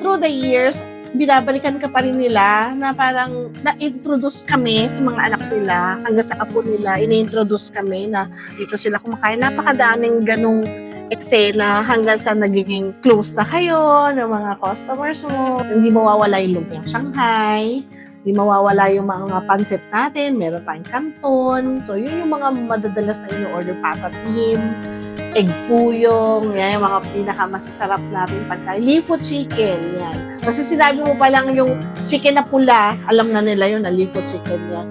through the years, binabalikan ka pa rin nila na parang na-introduce kami sa mga anak nila hanggang sa apo nila, ini-introduce kami na dito sila kumakain. Napakadaming ganong eksena hanggang sa nagiging close na kayo ng mga customers mo. Hindi mawawala yung lumpiang Shanghai, hindi mawawala yung mga pansit natin, meron tayong canton. So yun yung mga madadalas na in-order, patatim, egg fuyong, yan yung mga pinakamasasarap natin pagkain. Lifu chicken, yan. Kasi sinabi mo pa lang yung chicken na pula, alam na nila yun na lifu chicken yan.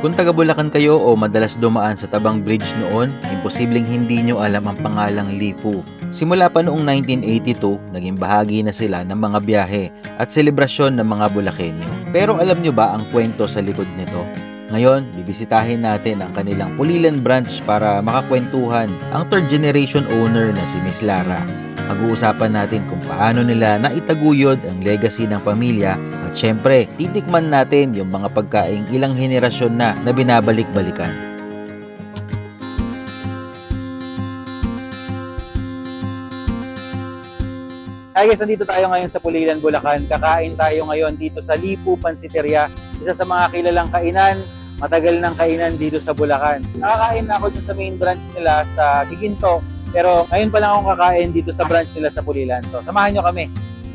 Kung taga Bulacan kayo o madalas dumaan sa Tabang Bridge noon, imposibleng hindi nyo alam ang pangalang Lifu. Simula pa noong 1982, naging bahagi na sila ng mga biyahe at selebrasyon ng mga Bulakenyo. Pero alam nyo ba ang kwento sa likod nito? Ngayon, bibisitahin natin ang kanilang Pulilan branch para makakwentuhan ang third generation owner na si Miss Lara. Pag-uusapan natin kung paano nila naitaguyod ang legacy ng pamilya at syempre, titikman natin yung mga pagkaing ilang henerasyon na binabalik-balikan. Hi guys, nandito tayo ngayon sa Pulilan, Bulacan. Kakain tayo ngayon dito sa Lifu Pansiteria, isa sa mga kilalang kainan, matagal ng kainan dito sa Bulacan. Nakakain na ako dun sa main branch nila sa Giginto, pero ngayon pa lang akong kakain dito sa branch nila sa Pulilan. So, samahan nyo kami.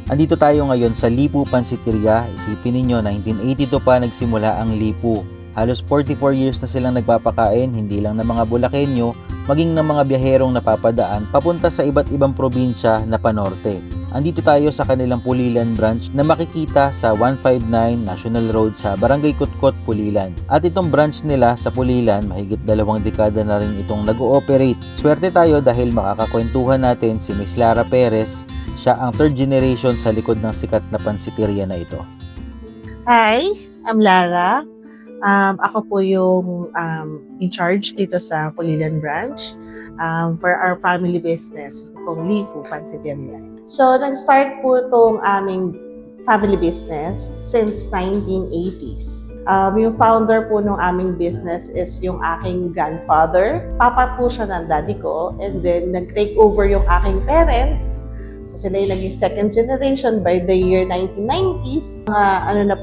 Andito tayo ngayon sa Lifu Pansiteria. Isipin ninyo, 1982 pa nagsimula ang Lifu. Halos 44 years na silang nagpapakain, hindi lang ng mga Bulakenyo, maging ng mga biyaherong napapadaan papunta sa iba't ibang probinsya na panorte. Andito tayo sa kanilang Pulilan branch na makikita sa 159 National Road sa Barangay Kutkot, Pulilan. At itong branch nila sa Pulilan, mahigit 2 dekada na rin itong nag-ooperate. Swerte tayo dahil makakakwentuhan natin si Miss Lara Perez. Siya ang third generation sa likod ng sikat na pansiteria na ito. Hi, I'm Lara. Ako po yung in charge dito sa Pulilan branch for our family business, itong Lifu Pansiteria. So, nag-start po itong aming family business since 1980s. Yung founder po ng aming business is yung aking grandfather. Papa po siya ng daddy ko, and then nag-take over yung aking parents. So, sila yung naging second generation by the year 1990s.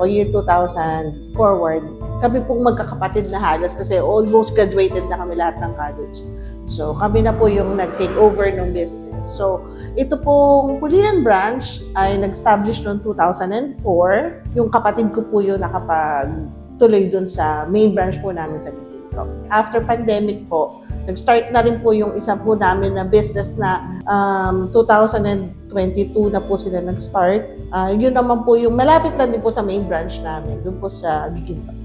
Year 2000 forward. Kami pong magkakapatid na halos kasi almost graduated na kami lahat ng college. So, kami na po yung nag-take over ng business. So, ito pong Pulilan branch ay nag-establish noong 2004. Yung kapatid ko po yung nakapag-tuloy dun sa main branch po namin sa Giginto. After pandemic po, nag-start na rin po yung isa po namin na business na 2022 na po sila nag-start. Yun naman po yung malapit na din po sa main branch namin, dun po sa Giginto.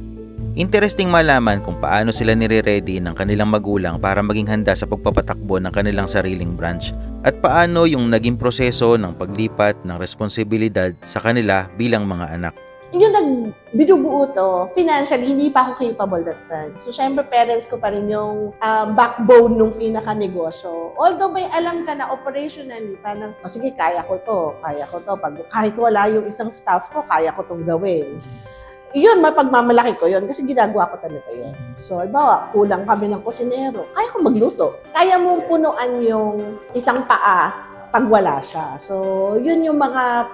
Interesting malaman kung paano sila nire-ready ng kanilang magulang para maging handa sa pagpapatakbo ng kanilang sariling branch at paano yung naging proseso ng paglipat ng responsibilidad sa kanila bilang mga anak. Yung binubuo to, financially, hindi pa ako capable that time. So, syempre, parents ko pa rin yung backbone ng pinaka-negosyo. Although may alam ka na operationally, parang, sige, kaya ko to. Kahit wala yung isang staff ko, kaya ko tong gawin. Yun, mapagmamalaki ko yun kasi ginagawa ko talaga yun. So, halimbawa, kulang kami ng kusinero, kaya ko magluto. Kaya mong punuan yung isang paa pag wala siya. So, yun yung mga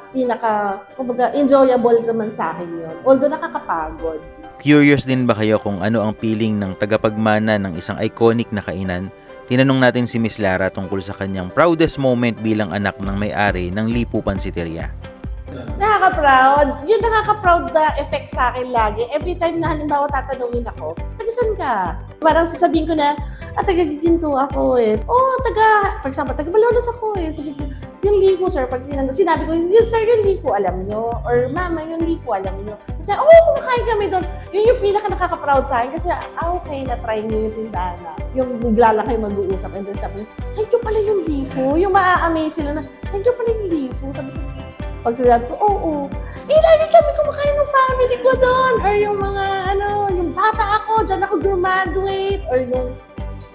enjoyable naman sa akin yun. Although nakakapagod. Curious din ba kayo kung ano ang feeling ng tagapagmana ng isang iconic na kainan? Tinanong natin si Miss Lara tungkol sa kanyang proudest moment bilang anak ng may-ari ng Lifu Pansiteria. Nakaka-proud. Yung nakaka-proud na effect sa akin lagi. Every time na halimbawa tatanungin ako, taga-san ka? Parang sasabihin ko na, taga-Giginto ako eh. For example, taga-Malolos ako eh. Sabi ko, yung Lifu, sir, pag sinabi ko, sir, yung Lifu, alam nyo? Or, mama, yung Lifu, alam nyo? Kasi, kumakain kami doon. Yun yung pinaka-nakaka-proud sa akin. Kasi, okay, na-try nyo yung tindahan na. Yung bigla lang kayo mag-uusap. And then sabi ko, saan nyo pala yung Lifu? Yung maa-amaze sila na, saan nyo pala yung Lifu? Sabi ko, pag sinabi ko, lagi kami kumakain ng family ko doon. Or yung mga, yung bata ako, dyan ako graduate. Or yung...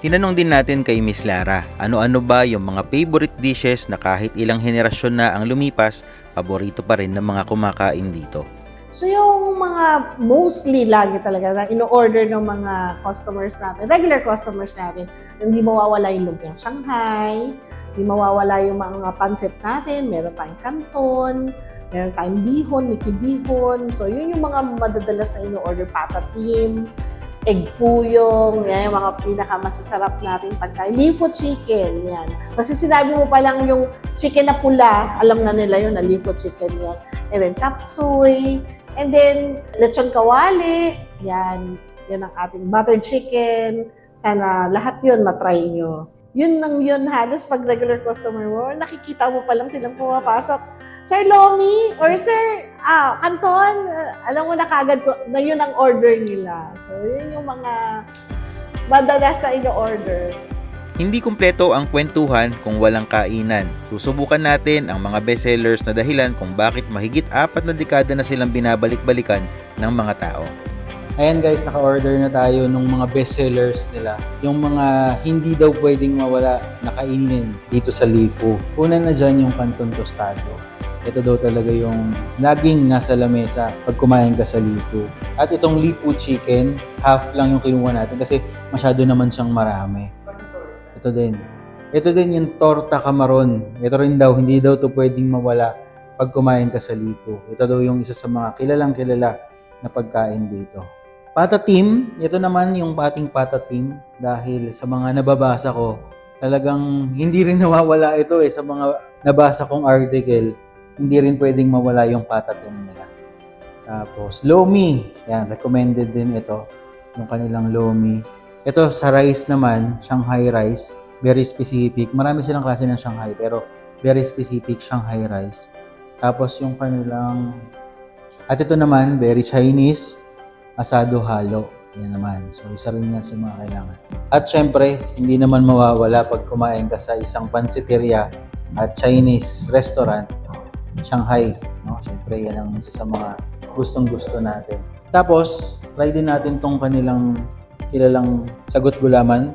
Tinanong din natin kay Miss Lara, ano-ano ba yung mga favorite dishes na kahit ilang henerasyon na ang lumipas, paborito pa rin ng mga kumakain dito. So yung mga mostly lagi talaga na ino-order ng mga customers natin, regular customers natin, hindi mawawala yung lumpiang Shanghai, hindi mawawala yung mga pansit natin, meron tayong canton, meron tayong bihon, Mickey bihon. So yun yung mga madadalas na ino-order, patatim, egg fuyong, yan yung mga pinakamasasarap nating pagkain. Lifu chicken, yan. Kasi sinabi mo pa lang yung chicken na pula, alam na nila yun na lifu chicken yun. And then chop suey, and then lechon kawali, yan. Yan ang ating buttered chicken. Sana lahat yun matry nyo. Yun lang yun halos pag regular customer mo, nakikita mo pa lang silang pumapasok. Sir Lomi or Sir Canton, alam mo na kagad ko na yun ang order nila. So yun yung mga madalas na ino-order. Hindi kumpleto ang kwentuhan kung walang kainan. Susubukan natin ang mga bestsellers na dahilan kung bakit mahigit 4 na dekada na silang binabalik-balikan ng mga tao. Ayan guys, naka-order na tayo ng mga bestsellers nila. Yung mga hindi daw pwedeng mawala na kainin dito sa Lifu. Una na dyan yung Canton Tostado. Ito daw talaga yung laging nasa lamesa pag kumain ka sa Lifu. At itong Lifu chicken, half lang yung kinuha natin kasi masyado naman siyang marami. Ito din. Ito din yung torta camaron. Ito rin daw, hindi daw to pwedeng mawala pag kumain ka sa Lifu. Ito daw yung isa sa mga kilalang kilala na pagkain dito. Patatim, ito naman yung ating patatim dahil sa mga nababasa ko, talagang hindi rin nawawala ito sa mga nabasa kong article, hindi rin pwedeng mawala yung patatim nila. Tapos, lomi, yan, recommended din ito, yung kanilang lomi. Ito sa rice naman, Shanghai rice, very specific. Marami silang klase ng Shanghai, pero very specific Shanghai rice. Tapos yung kanilang, at ito naman, very Chinese, asado halo. Yan naman. So, isa rin yan sa mga kailangan. At syempre, hindi naman mawawala pag kumain ka sa isang pansiteria at Chinese restaurant, Shanghai. No? Syempre, yan ang isa sa mga gustong-gusto natin. Tapos, try din natin tong kanilang kilalang sagot gulaman.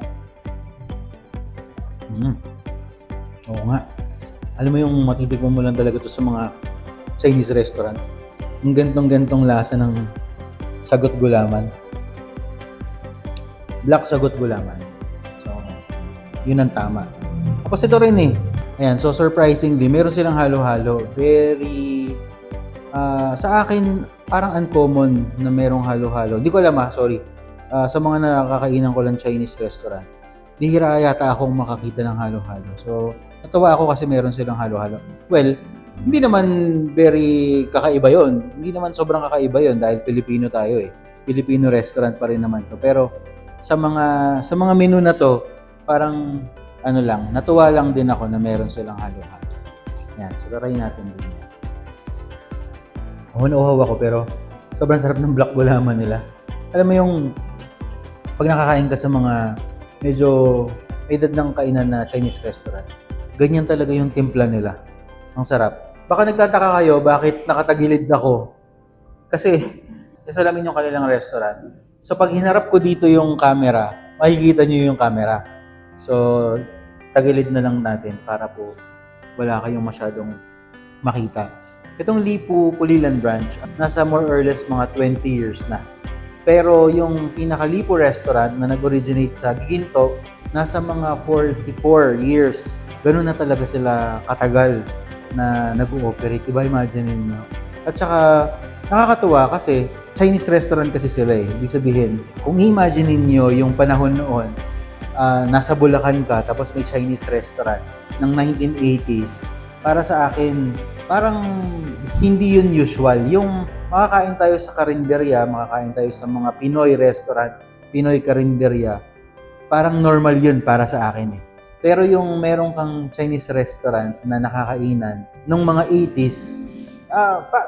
Oo nga. Alam mo yung matitikman mo lang talaga to sa mga Chinese restaurant. Yung gantong-gantong lasa ng sagot gulaman. Black sagot gulaman. So, yun ang tama. Tapos ito rin Ayan, so surprisingly, meron silang halo-halo. Very, sa akin, parang uncommon na merong halo-halo. Hindi ko alam sorry. Sa mga nakakainan ko lang Chinese restaurant, bihira yata akong makakita ng halo-halo. So, natawa ako kasi meron silang halo-halo. Well, hindi naman very kakaiba yon. Hindi naman sobrang kakaiba yon dahil Pilipino tayo Filipino restaurant pa rin naman to. Pero sa mga menu na to, parang natuwa lang din ako na meron silang halo-halo. Yan, so try natin din yan. Nauhaw ako pero sobrang sarap ng black gulaman nila. Alam mo yung pag nakakain ka sa mga medyo edad ng kainan na Chinese restaurant, ganyan talaga yung timpla nila. Ang sarap. Baka nagtataka kayo bakit nakatagilid ako. Kasi kasalamin yung kanilang restaurant. So pag hinarap ko dito yung camera, makikita nyo yung camera. So tagilid na lang natin para po wala kayong masyadong makita. Itong Lipu Pulilan branch, nasa more or less mga 20 years na. Pero yung pinaka-Lipu restaurant na nag-originate sa Giginto, nasa mga 44 years. Ganun na talaga sila katagal na nag-ooperate. Diba, imagine nyo? At saka, nakakatuwa kasi Chinese restaurant kasi sila Ibig sabihin, kung imagine niyo yung panahon noon, nasa Bulacan ka, tapos may Chinese restaurant ng 1980s, para sa akin, parang hindi yun usual. Yung makakain tayo sa karinderya, makakain tayo sa mga Pinoy restaurant, Pinoy karinderya, parang normal yun para sa akin Pero yung meron kang Chinese restaurant na nakakainan nung mga 80s,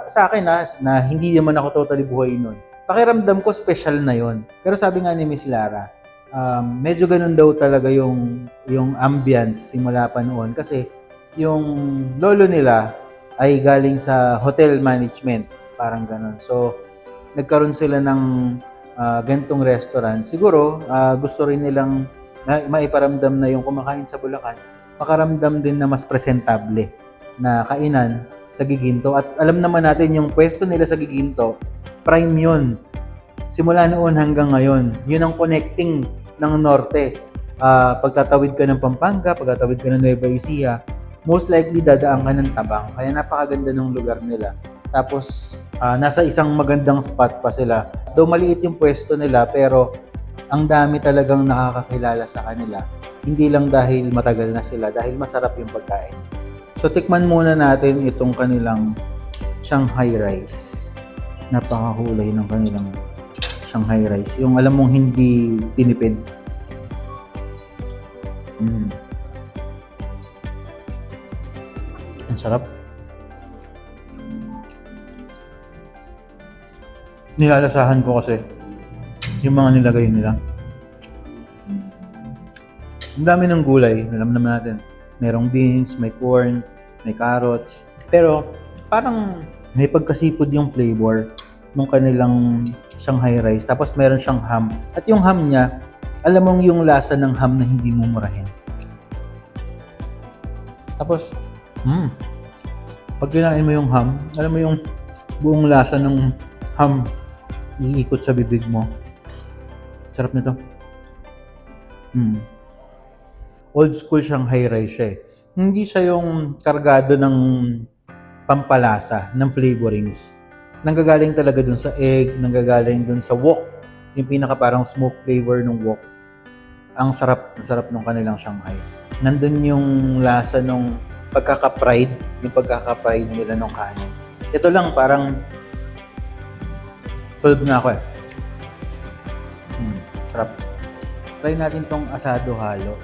sa akin na hindi naman ako totally buhay nun. Pakiramdam ko special na yon. Pero sabi nga ni Miss Lara, medyo ganun daw talaga yung ambience simula pa noon kasi yung lolo nila ay galing sa hotel management, parang ganun. So, nagkaroon sila ng gantong restaurant. Siguro, gusto rin nilang maiparamdam na yung kumakain sa Bulacan, makaramdam din na mas presentable na kainan sa Giginto. At alam naman natin yung pwesto nila sa Giginto, prime yun. Simula noon hanggang ngayon, yun ang connecting ng norte. Pagtatawid ka ng Pampanga, pagtatawid ka ng Nueva Ecija, most likely dadaan ka ng Tabang. Kaya napakaganda ng lugar nila. Tapos, nasa isang magandang spot pa sila. Though maliit yung pwesto nila, pero ang dami talagang nakakakilala sa kanila. Hindi lang dahil matagal na sila, dahil masarap yung pagkain. So, tikman muna natin itong kanilang Shanghai rice. Napakakulay ng kanilang Shanghai rice. Yung alam mong hindi tinipid. Ang sarap. Nilalasahan ko kasi yung mga nilagay nila. Ang dami ng gulay, alam naman natin. Merong beans, may corn, may carrots. Pero parang may pagkasipod yung flavor ng kanilang Shanghai rice. Tapos meron siyang ham. At yung ham niya, alam mong yung lasa ng ham na hindi mo murahin. Tapos, pag kinain mo yung ham, alam mo yung buong lasa ng ham iikot sa bibig mo. Sarap nito. Old school Shanghai rice siya eh. Hindi siya yung kargado ng pampalasa, ng flavorings. Nanggagaling talaga dun sa egg, nanggagaling dun sa wok. Yung pinaka parang smoke flavor ng wok. Ang sarap ng kanilang Shanghai. Nandun yung lasa ng pagkaka-fried, yung pagkaka-fried nila ng kanin. Ito lang parang solve na ako eh. Sarap. Try natin tong asado halo.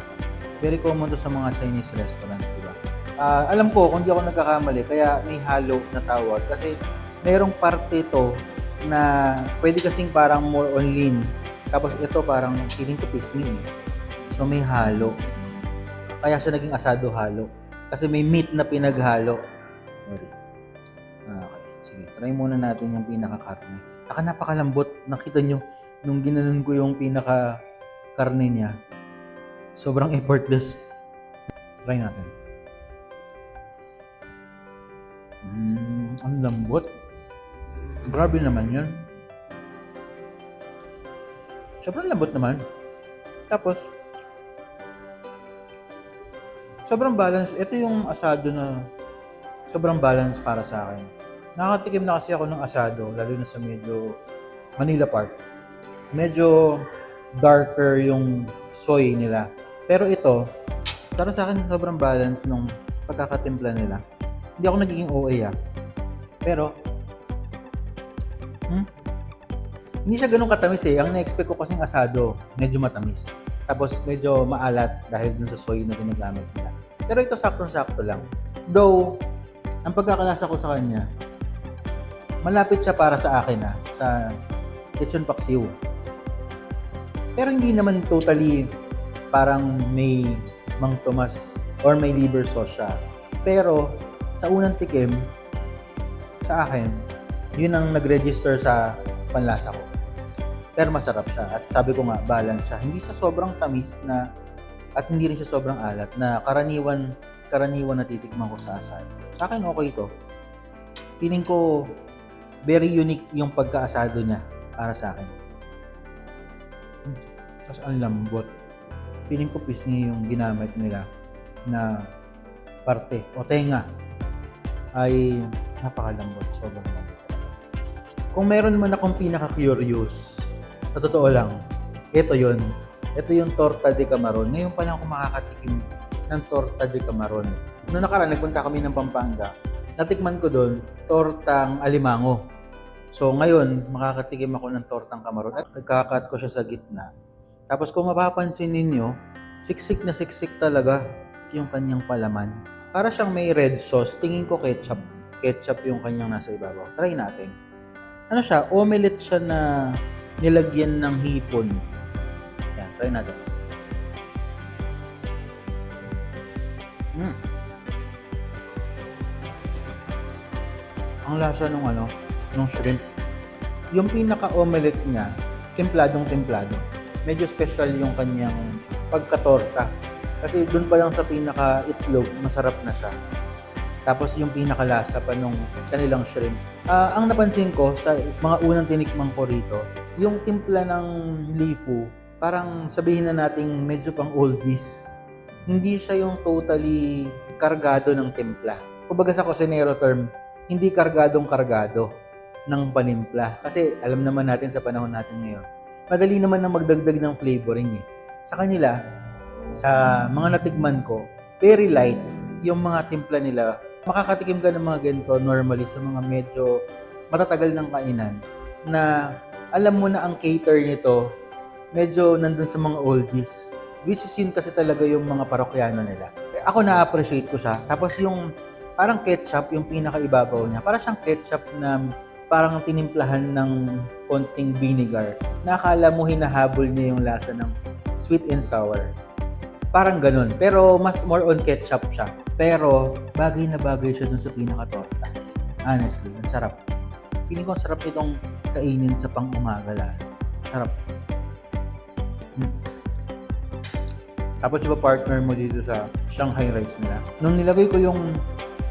Very common to sa mga Chinese restaurant, di ba? Alam ko, kung di ako nagkakamali, kaya may halo na tawag. Kasi merong parte to na pwede kasing parang more on lean. Tapos ito parang feeling ko pisngi. So may halo. Kaya siya naging asado halo. Kasi may meat na pinaghalo. Sorry. Okay. Sige, try muna natin yung pinaka-karne. Napakalambot. Nakita nyo, nung ginanon ko yung pinaka-karne niya, sobrang effortless. Try natin. Ang lambot. Grabe naman yun. Sobrang lambot naman. Tapos, sobrang balance. Ito yung asado na sobrang balance para sa akin. Nakatikim na kasi ako ng asado, lalo na sa medyo Manila part. Medyo darker yung soy nila. Pero ito, para sa akin sobrang balance nung pagkakatimpla nila. Hindi ako nagiging OA Pero, hindi siya ganun katamis eh. Ang na-expect ko kasing asado, medyo matamis. Tapos medyo maalat dahil dun sa soy na ginagamit nila. Pero ito saktong-sakto lang. Though, ang pagkakalasa ko sa kanya, malapit siya para sa akin sa lechon paksiw. Pero hindi naman totally parang may Mang Tomas or may liver sauce siya. Pero sa unang tikim, sa akin, yun ang nag-register sa panlasa ko. Pero masarap siya. At sabi ko nga, balance siya. Hindi siya sobrang tamis na at hindi rin siya sobrang alat na karaniwan na titikman ko sa asado. Sa akin okay ito. Feeling ko very unique yung pagkaasado niya para sa akin. Tapos ang lambot. Feeling ko pisngi yung ginamit nila na parte o tenga ay napakalambot. Sobrang lambot. Kung meron man akong pinaka-curious, sa totoo lang, ito yun. Ito yung torta de camaron. Ngayon pa lang ako makakatikim ng torta de camaron. Noong nakaraan, nagpunta kami ng Pampanga. Natikman ko doon, tortang alimango. So ngayon, makakatikim ako ng tortang camaron at nagkakat ko siya sa gitna. Tapos kung mapapansin ninyo, siksik na siksik talaga yung kanyang palaman. Para siyang may red sauce. Tingin ko ketchup. Ketchup yung kanyang nasa ibabaw. Try natin. Ano siya? Omelette siya na nilagyan ng hipon. Yan, try natin. Ang lasa nung shrimp. Yung pinaka-omelette niya, templadong-templado. Medyo special yung kanyang pagkatorta. Kasi dun pa lang sa pinaka-itlog, masarap na siya. Tapos yung pinakalasa pa nung kanilang shrimp. Ang napansin ko sa mga unang tinikman ko rito, yung timpla ng lifu, parang sabihin na nating medyo pang oldies. Hindi siya yung totally kargado ng timpla. Kumbaga sa kusinero term, hindi kargadong-kargado ng panimpla. Kasi alam naman natin sa panahon natin ngayon, madali naman na magdagdag ng flavoring eh. Sa kanila, sa mga natikman ko, very light yung mga timpla nila. Makakatikim ka ng mga ganito normally sa mga medyo matatagal ng kainan na alam mo na ang cater nito medyo nandun sa mga oldies. Which is yun kasi talaga yung mga parokyano nila. Ako na-appreciate ko siya. Tapos yung parang ketchup, yung pinakaibabaw niya, parang siyang ketchup na parang tinimplahan ng konting vinegar. Nakakala mo hinahabol niya yung lasa ng sweet and sour. Parang ganun. Pero mas more on ketchup siya. Pero bagay na bagay siya dun sa pinaka-torta. Honestly, ang sarap. Piling ko ang sarap itong kainin sa pang-umaga lang. Sarap. Tapos iba partner mo dito sa Shanghai rice nila. Nung nilagay ko yung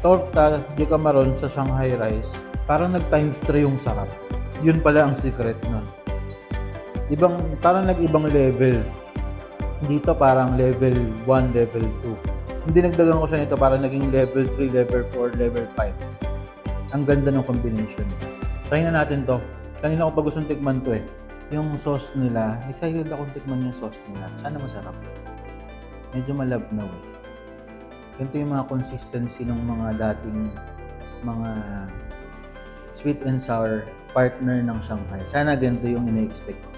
torta de camaron sa Shanghai rice, parang nag-times 3 yung sarap. Yun pala ang secret nun. Parang nag-ibang level. Dito parang level 1, level 2. Hindi nagdagan ko siya nito, parang naging level 3, level 4, level 5. Ang ganda ng combination. Try na natin to. Kanina ko pa gustong tikman to eh. Yung sauce nila, excited akong tikman yung sauce nila. Sana masarap. Medyo malabnaw eh. Ganito yung mga consistency ng mga dating mga sweet and sour partner ng Shanghai. Sana ganito yung ina-expect ko.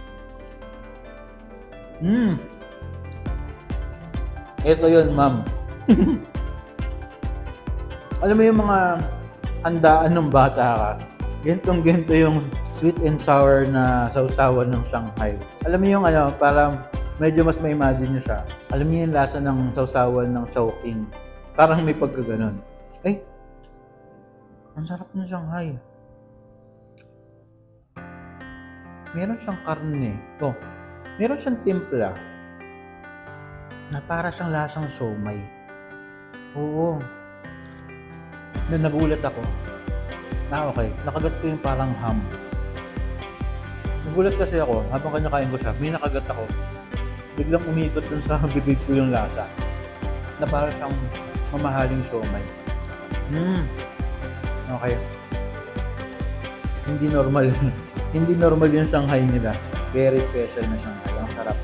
Ito yun, ma'am. Alam mo yung mga handaan ng bata ka, gentong-gento yung sweet and sour na sausawan ng Shanghai. Alam mo yung parang medyo mas ma-imagine nyo siya. Alam niyo yung lasa ng sausawan ng Chowking. Parang may pagkaganon. Ay, ang sarap ng Shanghai. Meron siyang karne. Meron siyang timpla na para siyang lasang siomai. Oo. Nagulat ako. Okay. Nakagat ko yung parang ham. Nagulat kasi ako, habang kanyakain ko siya, may nakagat ako. Biglang umikot dun sa bibig ko yung lasa. Na para siyang mamahaling siomai. Okay. Hindi normal. Hindi normal yung Shanghai nila. Very special na Shanghai. Ang sarap.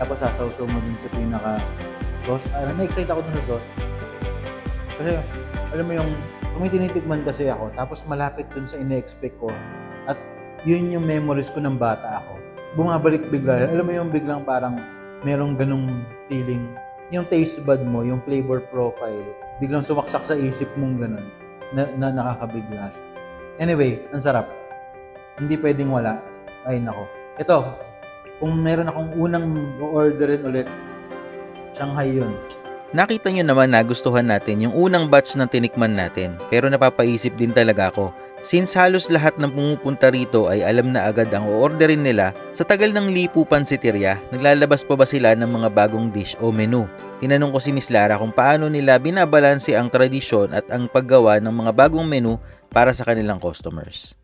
Tapos sasawsaw mo dun sa pinaka-sauce. Na-excite ako dun sa sauce. Kasi, alam mo yung, kung may tinitikman kasi ako, tapos malapit dun sa ine-expect ko, at yun yung memories ko ng bata ako. Bumabalik bigla. Alam mo yung biglang parang merong ganung feeling. Yung taste bud mo, yung flavor profile, biglang sumaksak sa isip mong ganun, na nakakabigla siya. Anyway, ang sarap. Hindi pwedeng wala. Ay nako. Ito, kung meron akong unang orderin ulit, Shanghai yun. Nakita nyo naman nagustuhan natin yung unang batch ng tinikman natin, pero napapaisip din talaga ako. Since halos lahat ng pumupunta rito ay alam na agad ang o-orderin nila, sa tagal ng Lipu Pansiteria, naglalabas pa ba sila ng mga bagong dish o menu? Tinanong ko si Miss Lara kung paano nila binabalanse ang tradisyon at ang paggawa ng mga bagong menu para sa kanilang customers.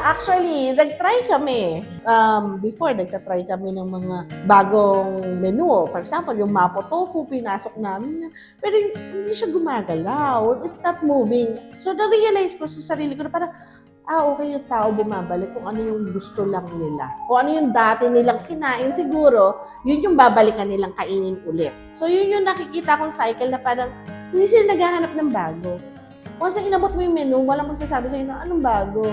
Actually, nag-try kami. Before, nagtatry kami ng mga bagong menu. For example, yung mapo tofu, pinasok namin. Pero hindi siya gumagalaw. It's not moving. So, na-realize ko sa sarili ko na parang, okay yung tao bumabalik kung ano yung gusto lang nila. Kung ano yung dati nilang kinain, siguro, yun yung babalikan nilang kainin ulit. So, yun yung nakikita kong cycle na parang hindi sila naghahanap ng bago. Once na inabot mo yung menu, walang magsasabi sa'yo na anong bago.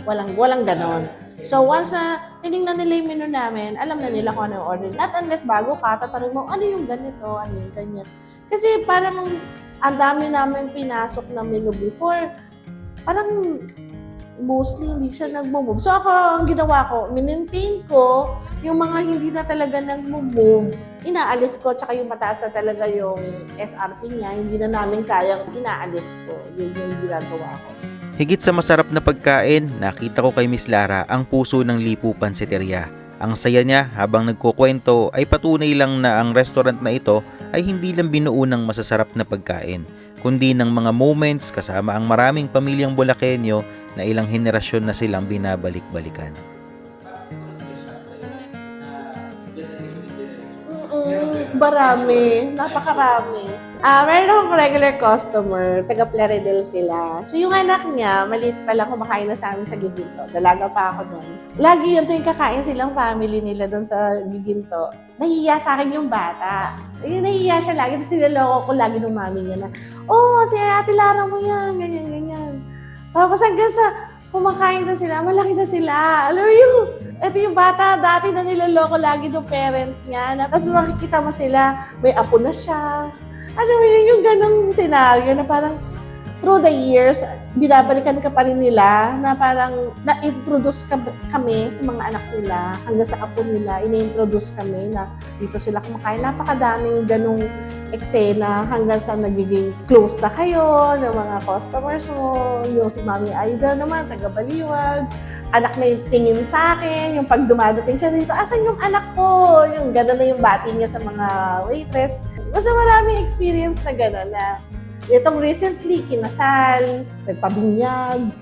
Walang ganon. So once na tinignan nila yung menu namin, alam na nila kung ano yung order. Not unless bago ka, tatanong mo, ano yung ganito, ano yung ganyan. Kasi parang ang dami namin pinasok na menu before, parang mostly hindi siya nag-move. So ako, ang ginawa ko, minentain ko yung mga hindi na talaga nag-move. Inaalis ko, tsaka yung mataas na talaga yung SRP niya, hindi na namin kayang inaalis ko. Yun yung ginagawa ko. Higit sa masarap na pagkain, nakita ko kay Miss Lara ang puso ng Lipu Pansiteria. Ang saya niya habang nagkukwento ay patunay lang na ang restaurant na ito ay hindi lang binuo ng masasarap na pagkain, kundi ng mga moments kasama ang maraming pamilyang Bulakenyo na ilang henerasyon na silang binabalik-balikan. Marami, napakarami. Meron akong regular customer, taga Plaridel sila. So yung anak niya, maliit pa lang kumakain na sa amin sa Giginto. Dalaga pa ako noon. Lagi yun tuwing kakain silang family nila doon sa Giginto. Nahihiya sa akin yung bata. Nahihiya siya lagi. Tapos nilaloko ko lagi ng mami niya na, si Ate Lara mo yan, ganyan, ganyan. Tapos hanggang sa kumakain na sila, malaki na sila. Alam mo yung, ito yung bata, dati na nilaloko lagi ng parents niya. Tapos makikita mo sila, may apo na siya. Alam mo yun, yung ganong senaryo na parang through the years, binabalikan ka pa rin nila na parang na-introduce kami sa mga anak nila hanggang sa apo nila, ina-introduce kami na dito sila kumakain. Napakadaming ganong eksena hanggang sa nagiging close na kayo ng mga customers mo. Yung si Mami Aida naman, taga-Baliwag. Anak na yung tingin sa akin, yung pag dumadating siya dito, asan yung anak ko? Yung gano'n na yung bati niya sa mga waitress. Basta maraming experience na gano'n na itong recently, kinasal, nagpabinyag.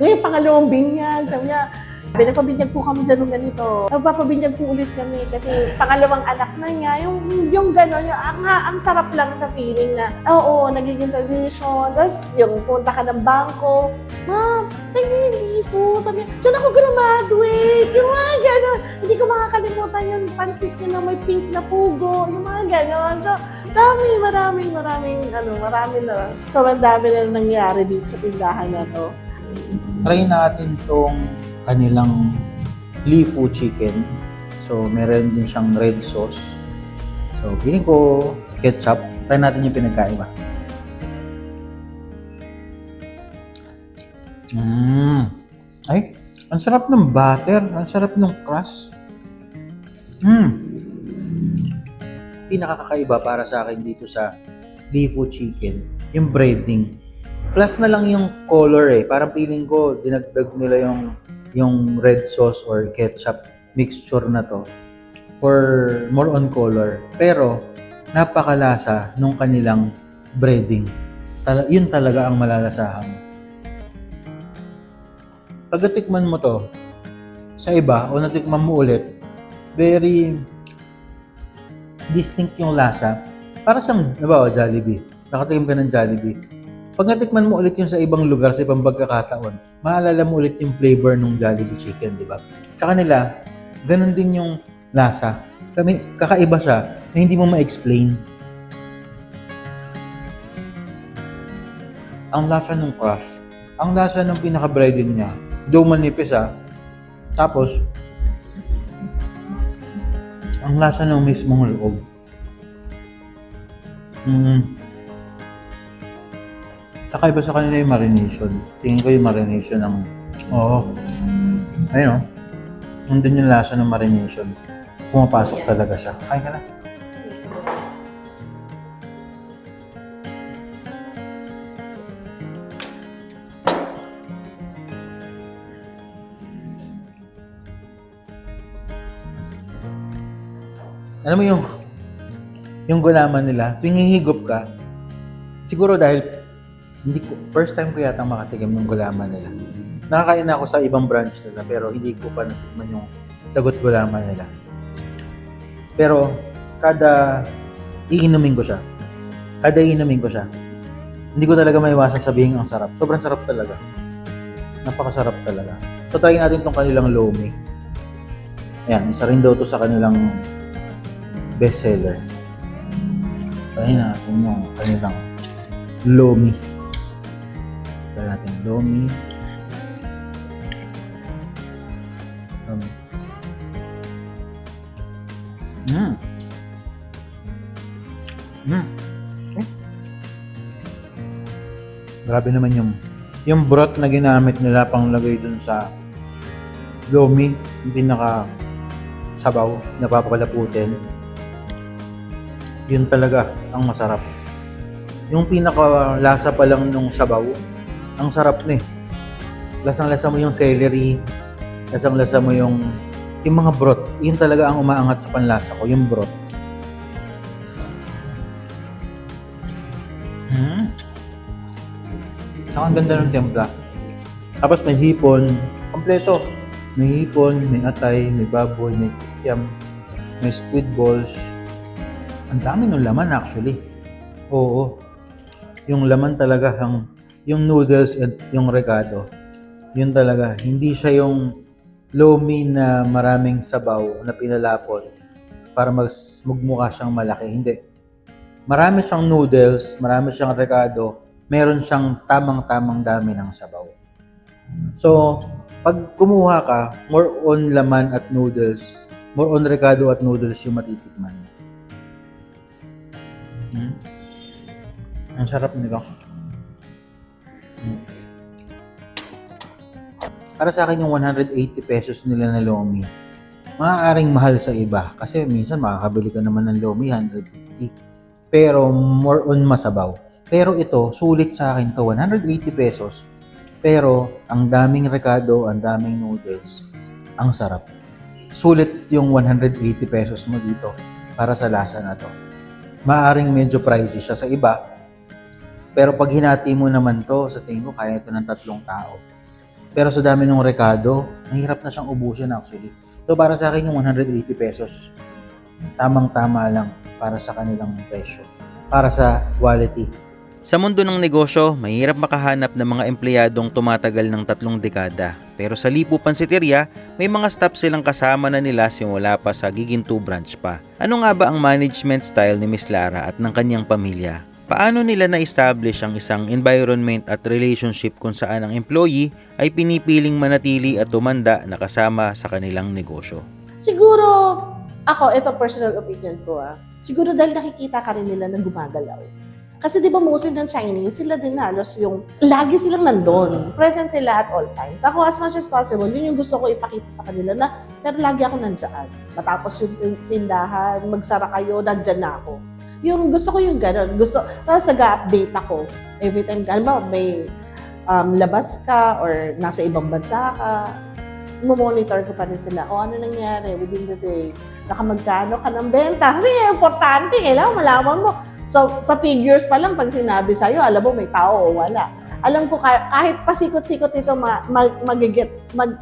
Ngayon, pangalawang binyag. Sabi niya, nagpabinyag po kami dyan ng ganito. Nagpapabinyag po ulit kami kasi pangalawang anak na niya. Yung gano'n, ang sarap lang sa feeling na, nagiging tradition. Tapos, yung punta ka ng bangko, Ma'am, saan niyo yung lifu? Sabi niya, dyan ako graduate. Yung mga gano'n. Hindi ko makakalimutan yung pansit niya na may pink na pugo. Yung mga gano'n. So, marami na. So, ang dami na nangyari dito sa tindahan na to. Try natin tong kanilang lifu chicken. So, meron din siyang red sauce. So, feeling ko ketchup. Try natin yung pinagkaiba. Ay, ang sarap ng butter. Ang sarap ng crust. Pinakakaiba para sa akin dito sa lifu chicken, yung breading. Plus na lang yung color Parang feeling ko, dinagdag nila yung red sauce or ketchup mixture na to for more on color. Pero, napakalasa nung kanilang breading. Yun talaga ang malalasahan. Pagkatikman mo to sa iba o natikman mo ulit, very distinct yung lasa. Para siyang, Jollibee. Nakatikim ka ng Jollibee. Pag natikman mo ulit yung sa ibang lugar, sa ibang pagkakataon, maalala mo ulit yung flavor ng Jollibee chicken, di ba? Sa kanila, ganun din yung lasa. Kakaiba siya na hindi mo ma-explain. Ang lasa ng crust, ang lasa ng pinaka-breading niya, though manipis tapos, ang lasa ng mismong loob. Kakaiba sa kanila yung marination. Tingin ko yung marination ng... Ayun nandun yung lasa ng marination. Pumapasok talaga siya. Kain ka na. Alam mo yung gulaman nila, tuwing hihigop ka, siguro dahil first time ko yata makatikim ng gulaman nila. Nakakain na ako sa ibang branch nila pero hindi ko pa natikman yung sagot gulaman nila. Pero kada iinumin ko siya, hindi ko talaga maiwasan sabihin ang sarap. Sobrang sarap talaga. Napakasarap talaga. So try natin tong kanilang lomi. Ayan, isa rin daw to sa kanilang bestseller. Try natin yung kanilang lomi. Try natin lomi. Grabe naman yung broth na ginamit nila pang lagay dun sa lomi, yung pinaka sabaw na papalaputin. Yun talaga ang masarap. Yung pinaka lasa pa lang nung sabaw, ang sarap na Lasang-lasa mo yung celery, lasang-lasa mo yung mga broth. Yun talaga ang umaangat sa panlasa ko, yung broth. Ang ganda ng timpla. Tapos may hipon. Kompleto. May hipon, may atay, may baboy, may kikiam, may squid balls. Ang dami ng laman actually. Oo. Yung laman talaga, yung noodles at yung recado. Yun talaga. Hindi siya yung lomi na maraming sabaw na pinalapot para magmukha siyang malaki. Hindi. Marami siyang noodles, marami siyang recado, meron siyang tamang-tamang dami ng sabaw. So, pag kumuha ka, more on laman at noodles, more on recado at noodles yung matitikman. Ang sarap nito. Para sa akin yung 180 pesos nila na lomi, maaaring mahal sa iba kasi minsan makakabili ka naman ng lomi 150. Pero more on masabaw. Pero ito, sulit sa akin to, 180 pesos. Pero ang daming recado, ang daming noodles, ang sarap. Sulit yung 180 pesos mo dito para sa lasa na to. Maaaring medyo pricey siya sa iba. Pero pag hinati mo naman to, sa tingin ko kaya ito ng 3 tao. Pero sa dami ng recado, mahirap na siyang ubusin actually. So para sa akin yung 180 pesos, tamang-tama lang para sa kanilang presyo. Para sa quality. Sa mundo ng negosyo, mahirap makahanap ng mga empleyadong tumatagal ng 3 dekada. Pero sa Lipo Pansiteria, may mga staff silang kasama na nila simula pa sa Giginto branch pa. Ano nga ba ang management style ni Miss Lara at ng kanyang pamilya? Paano nila na-establish ang isang environment at relationship kung saan ang employee ay pinipiling manatili at tumanda na kasama sa kanilang negosyo? Siguro, ito personal opinion ko siguro dahil nakikita ka rin nila na gumagalaw. Kasi di ba mostly ng Chinese, sila din halos yung, lagi silang nandun. Present sila at all times. Ako as much as possible, yun yung gusto ko ipakita sa kanila na, pero lagi ako nandyan. Matapos yung tindahan, magsara kayo, nandyan na ako. Yung gusto ko yung gano'n. Tapos nag-update ako. Every time, may labas ka or nasa ibang bansa ka, monitor ko pa rin sila. O ano nangyari within the day? Nakamagkano ka ng benta? Kasi importante, kailangan malaman mo. So, sa figures pa lang, pag sinabi sa'yo, alam mo may tao o wala. Alam ko, kahit pasikot-sikot nito,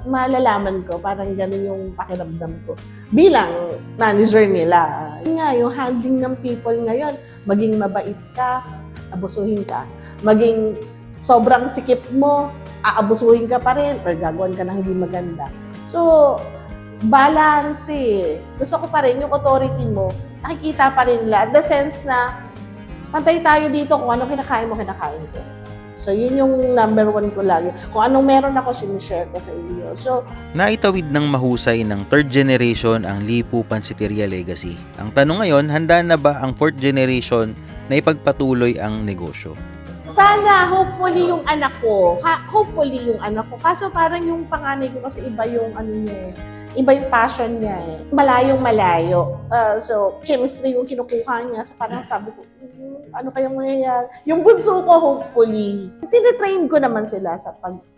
malalaman ko. Parang ganun yung pakiramdam ko. Bilang manager nila. Yun nga, yung handling ng people ngayon, maging mabait ka, abusuhin ka. Maging sobrang sikip mo, aabusuhin ka pa rin, or gagawin ka na hindi maganda. So, balance Gusto ko pa rin yung authority mo, nakikita pa rin nila. The sense na, pantay tayo dito kung anong kinakain mo, kinakain ko. So, yun yung number 1 ko lagi. Kung anong meron ako, sinishare ko sa inyo. So, naitawid ng mahusay ng 3rd generation ang Lipo Pansiteria legacy. Ang tanong ngayon, handa na ba ang 4th generation na ipagpatuloy ang negosyo? sana, hopefully yung anak ko. Kaso parang yung panganay ko kasi iba yung iba yung passion niya Malayong malayo. So, chemistry yung kinukuha niya. So, parang sabi ko, ano kayang mangyayari? Yung bunso ko, hopefully. Tinitrain ko naman sila sa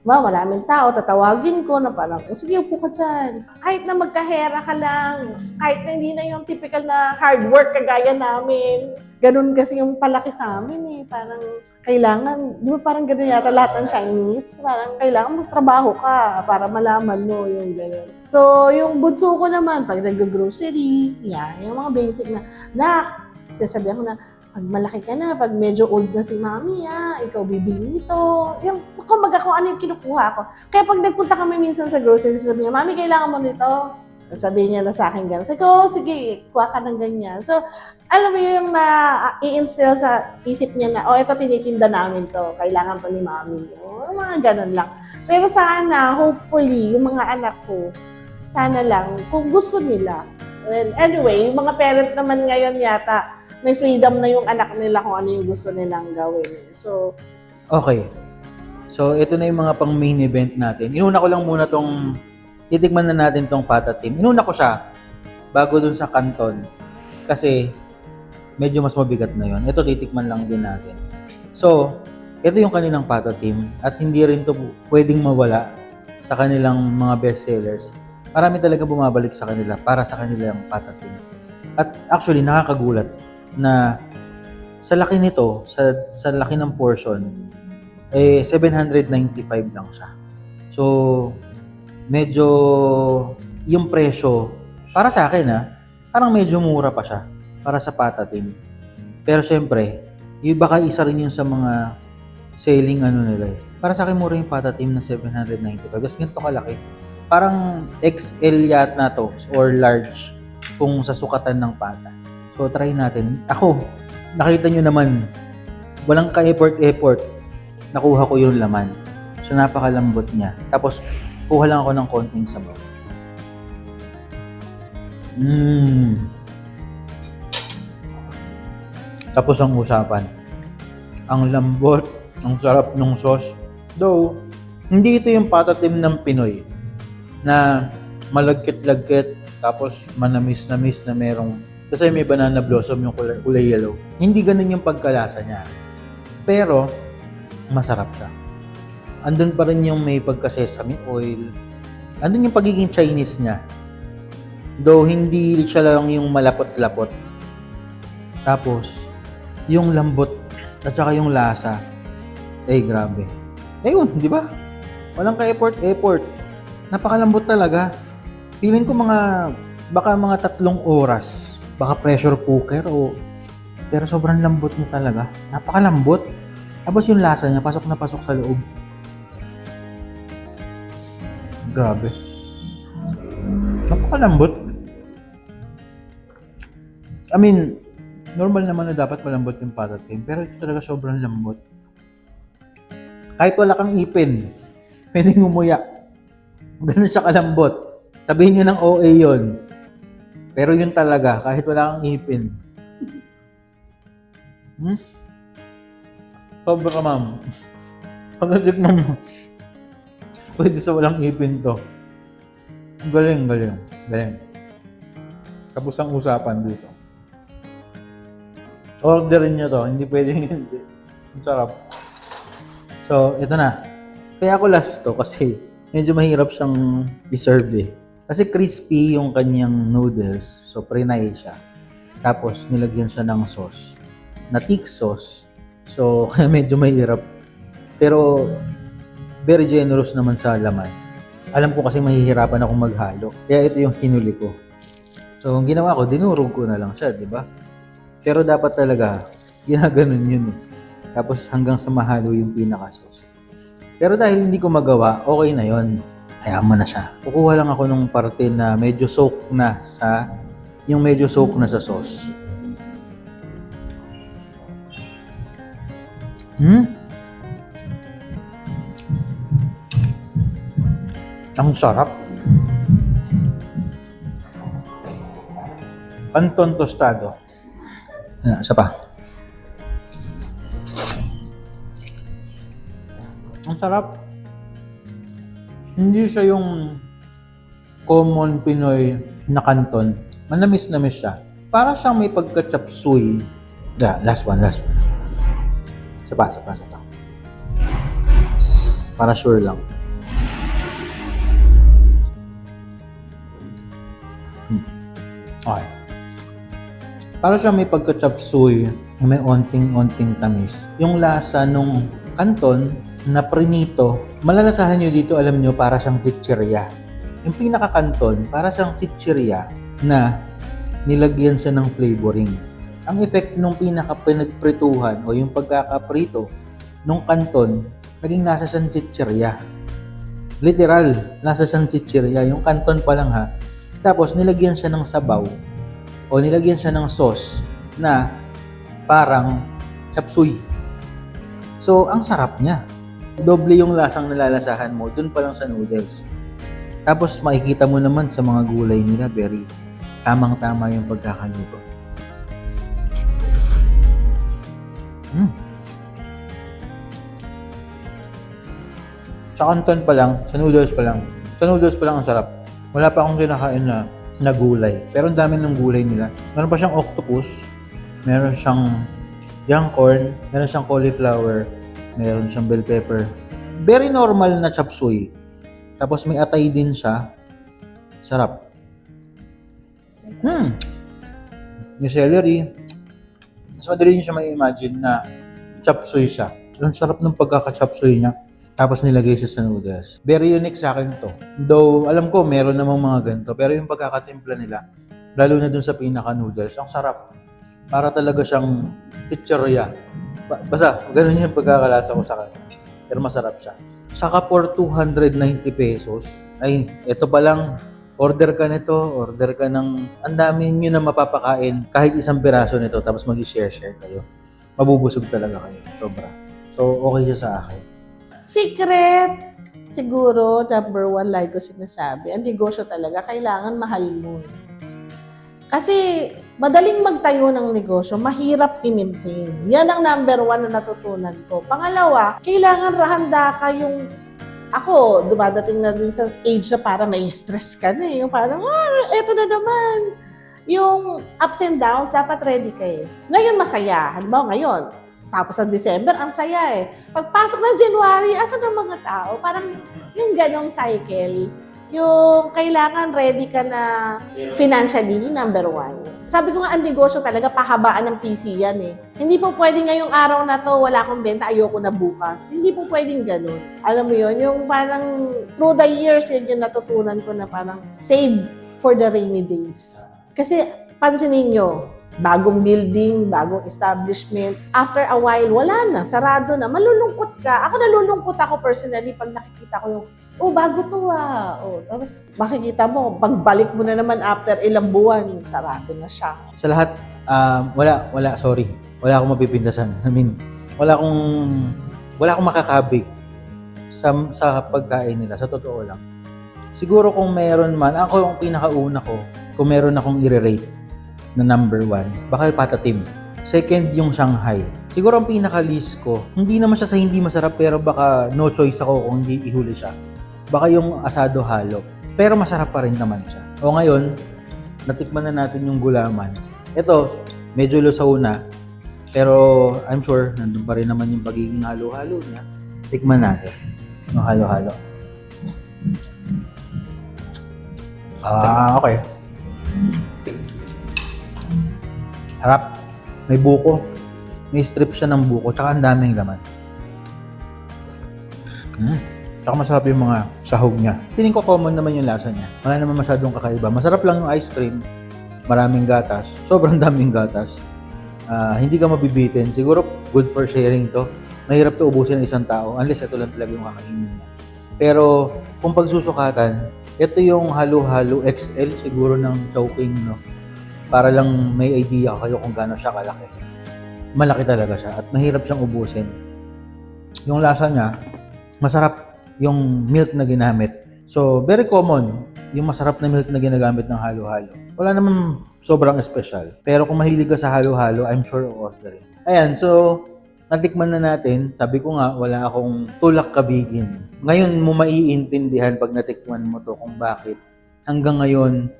maraming tao, tatawagin ko na parang, sige, upo ka dyan. Kahit na magkahera ka lang, kahit na hindi na yung typical na hard work kagaya namin. Ganun kasi yung palaki sa amin Parang, kailangan, di ba parang gano'n yata lahat ng Chinese? Parang kailangan magtrabaho ka para malaman mo yung gano'n. So, yung bunso ko naman, pag nag-grocery, yung mga basic na, sasabihan ko na, pag malaki ka na, pag medyo old na si mami, ikaw bibili nito. Yung, kumbaga kung ano yung kinukuha ko. Kaya pag nagpunta kami minsan sa grocery, sasabihin niya, mami, kailangan mo nito. Sabihin niya na sa akin gano'n. Sabi ko, sige, kuha ka ng ganyan. So, alam mo yung i-instill sa isip niya na, ito tinitinda namin to, kailangan pa ni mami. Mga ganun lang. Pero sana, hopefully, yung mga anak ko, sana lang, kung gusto nila. Well, anyway, yung mga parent naman ngayon yata, may freedom na yung anak nila kung ano yung gusto nilang gawin. So, okay. So, ito na yung mga pang main event natin. Inuna ko lang muna titikman na natin tong patatim. Inuna ko siya bago dun sa kanton. Kasi, medyo mas mabigat na yon. Ito, titikman lang din natin. So, ito yung kanilang patatim at hindi rin to pwedeng mawala sa kanilang mga bestsellers. Marami talaga bumabalik sa kanila para sa kanilang patatim. At actually, nakakagulat na sa laki nito, sa laki ng portion, 795 lang siya. So, medyo yung presyo, para sa akin parang medyo mura pa siya para sa patatim. Pero syempre, yung baka isa rin yun sa mga selling nila eh. Para sa akin, mura yung patatim na 795. Kasi ganito kalaki. Parang XL yata na to or large kung sa sukatan ng pata. So, try natin. Ako, nakita nyo naman, walang ka-effort, nakuha ko yung laman. So, napakalambot niya. Tapos, kuha lang ako ng konting sabaw. Tapos ang usapan. Ang lambot, ang sarap ng sauce. Though, hindi ito yung patatim ng Pinoy na malagkit-lagkit tapos manamis-namis na merong kasi may banana blossom yung kulay yellow. Hindi ganun yung pagkalasa niya. Pero, masarap siya. Andun pa rin yung may pagka-sesame oil. Andun yung pagiging Chinese niya. Though, hindi siya lang yung malapot-lapot. Tapos, yung lambot at saka yung lasa, grabe. Ayun, di ba? Walang ka-effort. Napakalambot talaga. Feeling ko baka mga 3 oras. Baka pressure cooker pero sobrang lambot niya talaga. Napakalambot. Tapos yung lasa niya, pasok na pasok sa loob. Grabe. Napakalambot. I mean, normal naman na dapat malambot yung patatim, pero ito talaga sobrang lambot. Kahit wala kang ipin, pwedeng umuya. Ganun siya kalambot. Sabihin nyo ng OA yun. Pero yun talaga, kahit wala kang ipin. Sobra, ma'am. Pag-adject mo, pwede sa walang ipin to. Galing. Tapos ang usapan dito. Orderin nyo to, hindi pwedeng hindi. Ang sarap. So, ito na. Kaya ako last to kasi medyo mahirap siyang i-serve eh. Kasi crispy yung kanyang noodles. So, prinay siya. Tapos, nilagyan siya ng sauce. Na thick sauce. So, kaya medyo mahirap. Pero, very generous naman sa laman. Alam ko kasi mahihirapan akong maghalo. Kaya ito yung hinuli ko. So, ang ginawa ko, dinurog ko na lang siya, di ba? Pero dapat talaga, ginaganon yun eh. Tapos hanggang sa mahalo yung pinaka-sauce. Pero dahil hindi ko magawa, okay na yon. Kaya mo na siya. Kukuha lang ako ng parte na medyo soak na sa sauce. Ang sarap. Canton tostado. Isa pa. Ang sarap. Hindi siya yung common Pinoy na canton. Manamis-namis siya. Para siyang may pagka-chapsuy. Last one. Isa pa. Para sure lang. Okay. Para siya may pagka-chapsuy, may onting-onting tamis. Yung lasa nung canton na prinito, malalasahan nyo dito, alam nyo, para siyang chichirya. Yung pinaka-canton, para siyang chichirya na nilagyan siya ng flavoring. Ang effect nung pinaka-pinagprituhan o yung pagkakaprito nung canton, naging nasa siyang chichirya. Literal, nasa siyang chichirya. Yung canton pa lang ha. Tapos nilagyan siya ng sabaw o nilagyan siya ng sauce na parang chapsuy. So, ang sarap niya. Doble yung lasang nalalasahan mo dun pa lang sa noodles. Tapos makikita mo naman sa mga gulay nila, very tamang-tama yung pagkakaluto. Sa canton pa lang, sa noodles pa lang ang sarap. Wala pa akong kinakain na gulay. Pero ang dami ng gulay nila. Meron pa siyang octopus, meron siyang young corn, meron siyang cauliflower, meron siyang bell pepper. Very normal na chapsuy. Tapos may atay din siya. Sarap. Yung celery. Mas madali niyo siya may imagine na chapsuy siya. Ang sarap ng pagkaka-chop suey niya. Tapos nilagay siya sa noodles. Very unique sa akin to. Though, alam ko, meron namang mga ganito. Pero yung pagkakatimpla nila, lalo na dun sa pinaka-noodles, ang sarap. Para talaga siyang pizzeria. Basta, ganun yung pagkakalasa ko sa kanya. Pero masarap siya. Saka for 290 pesos, ay, eto pa lang, order ka nito, order ka ng, ang dami nyo na mapapakain, kahit isang piraso nito, tapos mag-share kayo. Mabubusog talaga kayo. Sobra. So, okay siya sa akin. Secret! Siguro, number one, like ko sinasabi, ang negosyo talaga, kailangan mahal mo. Kasi, madaling magtayo ng negosyo, mahirap i-maintain. Yan ang number one na natutunan ko. Pangalawa, kailangan handa ka yung ako, dumadating na din sa age na parang na-stress ka na eh. Yung parang, eto na naman. Yung ups and downs, dapat ready ka eh. Ngayon masaya. Halimbawa ngayon, tapos ng December, ang saya eh. Pagpasok ng January, asan ang mga tao? Parang yung ganong cycle. Yung kailangan ready ka na financially, number one. Sabi ko nga, ang negosyo talaga, pahabaan ng PC yan eh. Hindi po pwedeng ngayong araw na to, wala akong benta, ayoko na bukas. Hindi po pwedeng ganun. Alam mo yun, yung parang through the years, yun yung natutunan ko na parang save for the rainy days. Kasi pansinin nyo, bagong building, bagong establishment. After a while, wala na, sarado na. Malulungkot ka. Ako nalulungkot ako personally pag nakikita ko yung, bago to tapos makikita mo, pagbalik mo na naman after ilang buwan, sarado na siya. Sa lahat, sorry. Wala akong mapipintasan. I mean, wala akong makakabig sa pagkain nila. Sa totoo lang. Siguro kung meron man, ako yung pinakauna ko, kung meron akong i-rate na number 1, baka yung patatim. Second, yung Shanghai. Siguro ang pinaka-list ko, hindi naman siya sa hindi masarap, pero baka no choice ako kung hindi ihuli siya. Baka yung asado halo. Pero masarap pa rin naman siya. O ngayon, natikman na natin yung gulaman. Ito, medyo lusaw na. Pero I'm sure, nandun pa rin naman yung pagiging halo-halo niya. Tikman natin yung halo-halo. Okay. Harap. May buko. May strip siya ng buko. Tsaka ang daming laman. Tsaka masarap yung mga sahog niya. Tingin ko common naman yung lasa niya. Wala naman masyadong kakaiba. Masarap lang yung ice cream. Maraming gatas. Sobrang daming gatas. Hindi ka mabibitin. Siguro good for sharing to. Mahirap to ubusin ng isang tao. Unless ito lang talaga yung kakainin niya. Pero kung pagsusukatan, ito yung halo-halo XL siguro ng Chowking, no? Para lang may idea kayo kung gaano siya kalaki. Malaki talaga siya at mahirap siyang ubusin. Yung lasa niya, masarap yung milk na ginamit. So, very common yung masarap na milk na ginagamit ng halo-halo. Wala naman sobrang special. Pero kung mahilig ka sa halo-halo, I'm sure orderin. Ayan, so natikman na natin. Sabi ko nga, wala akong tulak kabigin. Ngayon mo maiintindihan pag natikman mo to kung bakit hanggang ngayon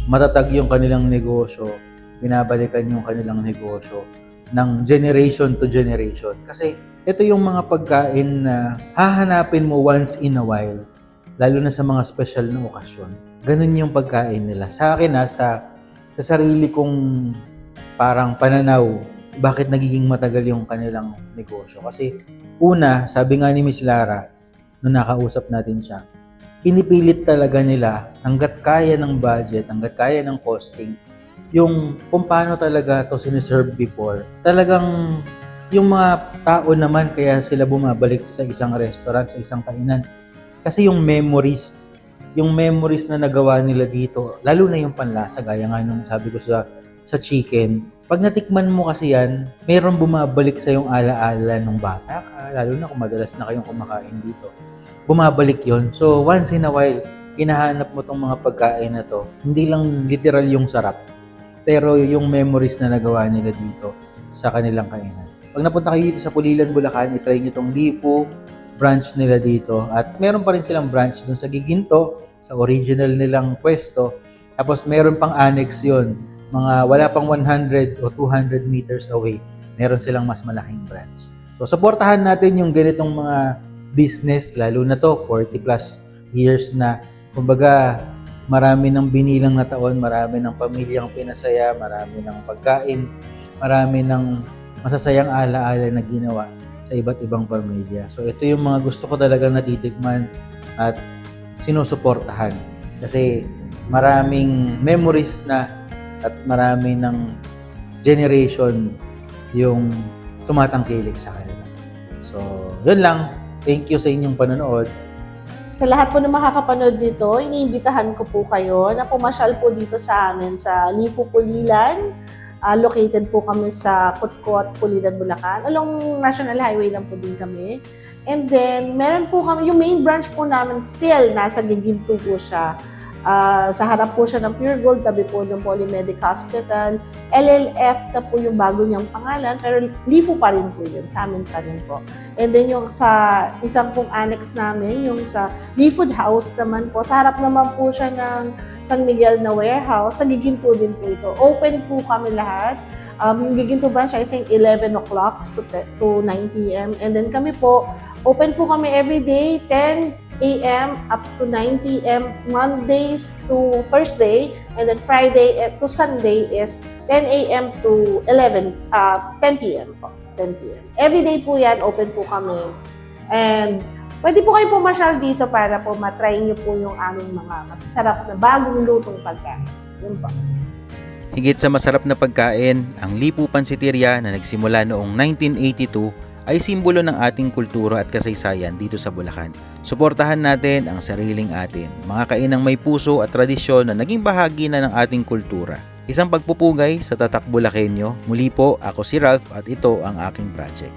matatag yung kanilang negosyo, binabalikan yung kanilang negosyo ng generation to generation. Kasi ito yung mga pagkain na hahanapin mo once in a while, lalo na sa mga special na okasyon. Ganun yung pagkain nila. Sa akin, sa sarili kong parang pananaw, bakit nagiging matagal yung kanilang negosyo. Kasi una, sabi nga ni Miss Lara, nung nakausap natin siya, pinipilit talaga nila hanggat kaya ng budget, hanggat kaya ng costing, yung kung paano talaga to siniserve before. Talagang yung mga tao naman kaya sila bumabalik sa isang restaurant, sa isang kainan. Kasi yung memories na nagawa nila dito, lalo na yung panlasa, gaya nga nung sabi ko sa chicken, pag natikman mo kasi yan, mayroon bumabalik sa yung alaala nung bata ka, lalo na kung madalas na kayong kumakain dito. Bumabalik yon. So, once in a while, hinahanap mo tong mga pagkain na to. Hindi lang literal yung sarap, pero yung memories na nagawa nila dito sa kanilang kainan. Pag napunta kayo dito sa Pulilan, Bulacan, i-try nyo tong Lifu branch nila dito. At meron pa rin silang branch dun sa Giginto, sa original nilang pwesto. Tapos meron pang annex yon. Mga wala pang 100 o 200 meters away, meron silang mas malaking branch. So, supportahan natin yung ganitong mga business, lalo na to, 40 plus years na. Kumbaga, marami ng binilang na taon, marami ng pamilyang pinasaya, marami ng pagkain, marami ng masasayang alaala na ginawa sa sa iba't ibang pamilya. So ito yung mga gusto ko talaga natitikman at sinusuportahan. Kasi maraming memories na at marami ng generation yung tumatangkilik sa kanila. So, yun lang. Thank you sa inyong panonood. Sa lahat po ng makakapanood dito, iniimbitahan ko po kayo na pumasyal po dito sa amin sa Lifu, Pulilan. Located po kami sa Kutkot, Pulilan, Bulacan. Along National Highway lang po din kami. And then, meron po kami, yung main branch po namin still, nasa Giginto po siya. Sa harap po siya ng Pure Gold, tabi po ng Polymedic Hospital. LLF na po yung bago niyang pangalan, pero Lifu pa rin po yun, sa amin pa rin po. And then yung sa isang pong annex namin, yung sa Lifu House naman po, sa harap naman po siya ng San Miguel na warehouse, sa Giginto din po ito. Open po kami lahat. Yung Giginto branch, I think 11 o'clock to 9 p.m. And then kami po, open po kami every day, 10 a.m. up to 9 p.m. Mondays to Thursday, and then Friday to Sunday is 10 a.m. to 10 p.m. po. 10 p.m. Every day po yan, open po kami. And pwede po kayo pumasyal dito para po matry nyo po yung aming mga masasarap na bagong lutong pagkain. Yun po. Higit sa masarap na pagkain, ang Lipu Pansiteria na nagsimula noong 1982 ay simbolo ng ating kultura at kasaysayan dito sa Bulacan. Suportahan natin ang sariling atin, mga kainang may puso at tradisyon na naging bahagi na ng ating kultura. Isang pagpupugay sa tatak Bulakenyo. Muli po, ako si Ralph at ito ang aking project.